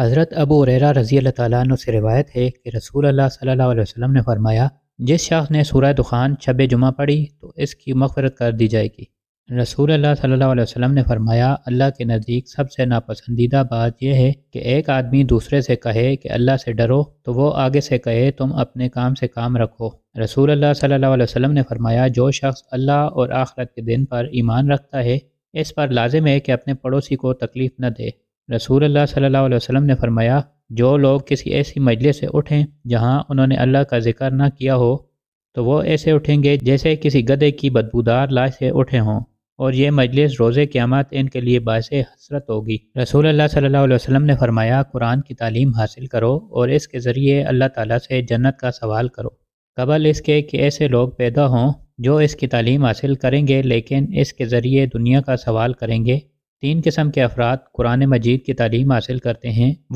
حضرت ابو ہریرہ رضی اللہ تعالیٰ عنہ سے روایت ہے کہ رسول اللہ صلی اللہ علیہ وسلم نے فرمایا، جس شخص نے سورہ دخان شب جمعہ پڑھی تو اس کی مغفرت کر دی جائے گی۔ رسول اللہ صلی اللہ علیہ وسلم نے فرمایا، اللہ کے نزدیک سب سے ناپسندیدہ بات یہ ہے کہ ایک آدمی دوسرے سے کہے کہ اللہ سے ڈرو تو وہ آگے سے کہے تم اپنے کام سے کام رکھو۔ رسول اللہ صلی اللہ علیہ وسلم نے فرمایا، جو شخص اللہ اور آخرت کے دن پر ایمان رکھتا ہے اس پر لازم ہے کہ اپنے پڑوسی کو تکلیف نہ دے۔ رسول اللہ صلی اللہ علیہ وسلم نے فرمایا، جو لوگ کسی ایسی مجلس سے اٹھیں جہاں انہوں نے اللہ کا ذکر نہ کیا ہو تو وہ ایسے اٹھیں گے جیسے کسی گدھے کی بدبودار لاش سے اٹھے ہوں، اور یہ مجلس روز قیامت ان کے لیے باعث حسرت ہوگی۔ رسول اللہ صلی اللہ علیہ وسلم نے فرمایا، قرآن کی تعلیم حاصل کرو اور اس کے ذریعے اللہ تعالیٰ سے جنت کا سوال کرو، قبل اس کے کہ ایسے لوگ پیدا ہوں جو اس کی تعلیم حاصل کریں گے لیکن اس کے ذریعے دنیا کا سوال کریں گے۔ تین قسم کے افراد قرآن مجید کی تعلیم حاصل کرتے ہیں۔